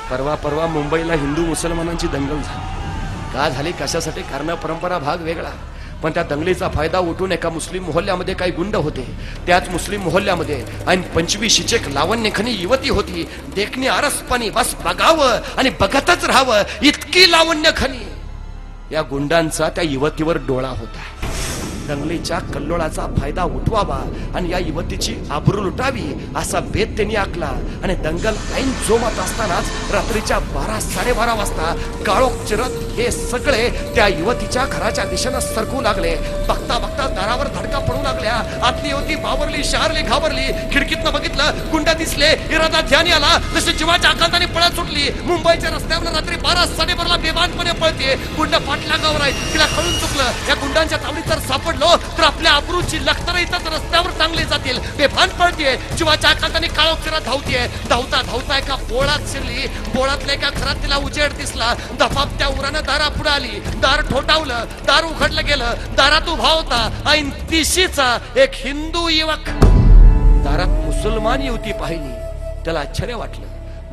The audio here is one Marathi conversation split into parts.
परवा परवा मुंबईला हिंदू मुसलमानांची दंगल झाली. का झाली, कशासाठी, कारण परंपरा भाग वेगळा. पण त्या दंगलीचा फायदा उठून एका मुस्लिम मोहल्ल्यामध्ये काही गुंड होते. त्याच मुस्लिम मोहल्ल्यामध्ये आणि 25 लावण्यखनी युवती होती. देखणी आरसपणी बस बघावं आणि बघतच राहावं इतकी लावण्यखनी. या गुंडांचा त्या युवतीवर डोळा होता. दंगलीच्या कल्लोळाचा फायदा उठवावा आणि या युवतीची आबरू लुटावी असा बेत त्यांनी आखला. आणि दंगल ऐन जोमात असतानाच रात्रीच्या 12-12:30 वाजता काळोख चिरत हे सगळे त्या युवतीच्या घराच्या दिशेनं सरकू लागले. बघता बघता दारावर धडका पडू लागल्या. आतली युवती बावरली, शहरली, घाबरली. खिडकीतनं बघितलं, गुंडा दिसले. इरादा ध्यानी आला. जशी जीवाच्या आकांताने पळत सुटली. मुंबईच्या रस्त्यावर रात्री 12-12:30 बेबानपणे पळते. गुंड पाठलागावर आहे. तिला कळून चुकलं, या गुंडांच्या तावडीत जर सापडलो तर आपल्या आबरूची लखतर इथं रस्त्यावर चांगले जातील. बेभान पळतीये. जीवाच्या आकांताने काळोख चिरत धावतीये. धावता धावता एका बोळात शिरली. बोळातल्या एका घरात तिला उजेड दिसला. दफाप त्या उरानं दारा पुढे आली. दार ठोठावलं. दार उघडलं गेलं. दारात उभा होता ऐन तिशीचा एक हिंदू युवक. दारात मुसलमान युवती पाहिली. त्याला आश्चर्य वाटलं.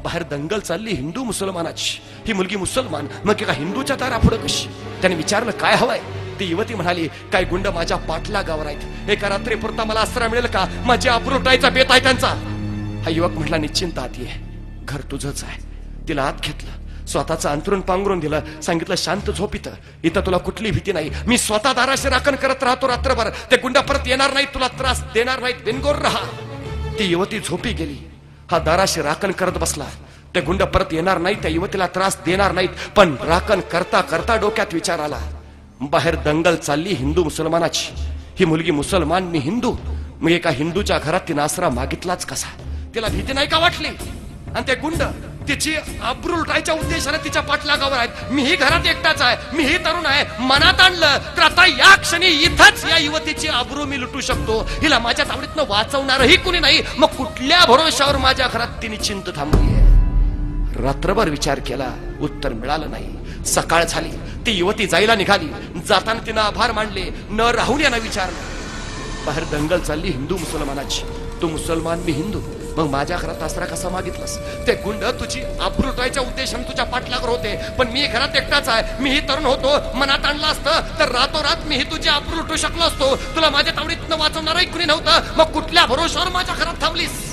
बाहेर दंगल चालली हिंदू मुसलमानाची. ही मुलगी मुसलमान, मग एका हिंदूच्या दारा पुढे कशी? त्याने विचारलं, काय हवंय? ती युवती म्हणाली, काय गुंड माझ्या पाठलागावर आहेत. एका रात्रीपुरता मला आश्रय मिळेल का? माझी आबरू लुटायचा बेत आहे त्यांचा. हा युवक म्हटला, निश्चिंत आत ये, घर तुझंच आहे. तिला आत घेतलं. स्वतःचं अंतरून पांघरून दिलं. सांगितलं, शांत झोप इथं. इथं तुला कुठली भीती नाही. मी स्वतः दाराशी राखण करत राहतो रात्रभर. ते गुंड परत येणार नाहीत, तुला त्रास देणार नाहीत. बिनगोर राहा. ती युवती झोपी गेली. हा दाराशी राखण करत बसला. ते गुंड परत येणार नाहीत, त्या युवतीला त्रास देणार नाहीत. पण राखण करता करता डोक्यात विचार आला, बाहेर दंगल चालली हिंदू मुसलमानाची. ही मुलगी मुसलमान, मी हिंदू. मग एका हिंदूच्या घरात तिने आसरा मागितलाच कसा? तिला भीती नाही का वाटली? आणि ते गुंड तिची आबरू लुटायच्या उद्देशाने तिच्या पाठलागावर आहेत. मीही घरात एकटाच आहे, मीही तरुण आहे. मनात आणलं तर आता या क्षणी इथंच या युवतीची आबरू मी लुटू शकतो. हिला माझ्या तावडीतनं वाचवणारही कुणी नाही. मग कुठल्या भरोशावर माझ्या घरात तिने चिंत थांबली आहे? रात्रभर विचार केला, उत्तर मिळालं नाही. सकाळ झाली. ती युवती जायला निघाली. जाताना तिनं आभार मानले. न राहून यानं विचारलं, बाहेर दंगल चालली हिंदू मुसलमानाची. तू मुसलमान, मी हिंदू. मग माझ्या घरात आसरा कसा मागितलास? ते गुंड तुझी आबरू लुटायच्या उद्देशाने तुझ्या पाठलागावर होते. पण मी घरात एकटाच आहे, मीही तरुण होतो. मनात आणलं असतं तर रातोरात मीही तुझी आबरू लुटू शकलो असतो. तुला माझ्या तावडीतनं वाचवणारही कुणी नव्हतं. मग कुठल्या भरोशावर माझ्या घरात थांबलीस?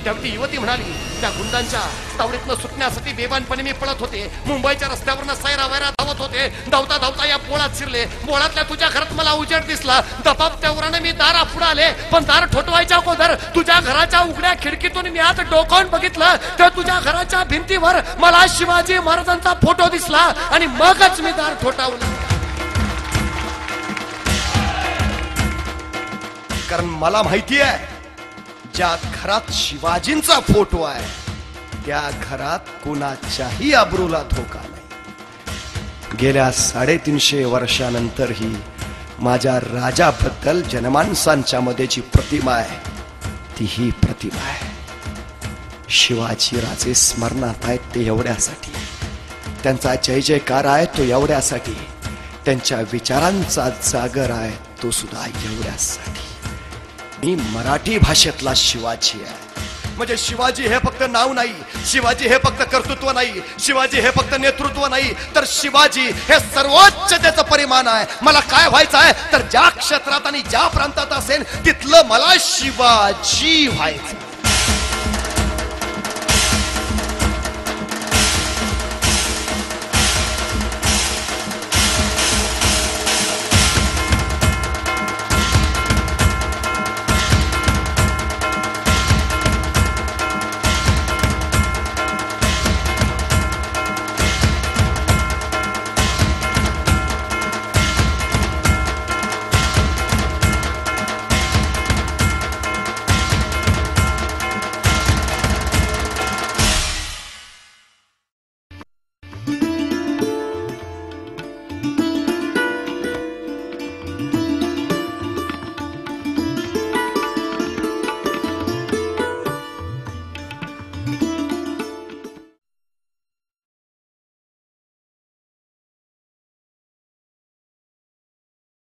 त्यावेळी युवती म्हणाली, त्या गुंडांच्या तावडीतनं सुटण्यासाठी बेबानपणे मी पळत होते. मुंबईच्या रस्त्यावरनं सैरा वैरा धावत होते. धावता धावता या बोळात शिरले. बोळातल्या तुझ्या घरात मला उजेड दिसला. दबाब त्या उराने मी दारा पुढे आले. पण दार ठोठवायच्या अगोदर तुझ्या घराच्या उघड्या खिडकीतून मी आत डोकावून बघितलं तर तुझ्या घराच्या भिंतीवर मला शिवाजी महाराजांचा फोटो दिसला. आणि मगच मी दार ठोठावलं. कारण मला माहिती आहे, ज्या घरात शिवाजींचा फोटो आहे त्या घरात कोणाच्याही आबरूला धोका नाही. गेल्या 350 वर्षानंतरही माझ्या राजाबद्दल जनमानसांच्या मध्ये जी प्रतिमा आहे ती ही प्रतिमा आहे. शिवाजी राजे स्मरणात आहेत ते एवढ्यासाठी. त्यांचा जय जयकार आहे तो एवढ्यासाठी. त्यांच्या विचारांचा जागर आहे तो सुद्धा एवढ्यासाठी. मी मराठी भाषेतला शिवाजी आहे. म्हणजे शिवाजी हे फक्त नाव नाही, शिवाजी हे फक्त कर्तृत्व नाही, शिवाजी हे फक्त नेतृत्व नाही, तर शिवाजी हे सर्वोच्च त्याचं परिमाण आहे. मला काय व्हायचं आहे तर ज्या क्षेत्रात आणि ज्या प्रांतात असेल तिथलं मला शिवाजी व्हायचं.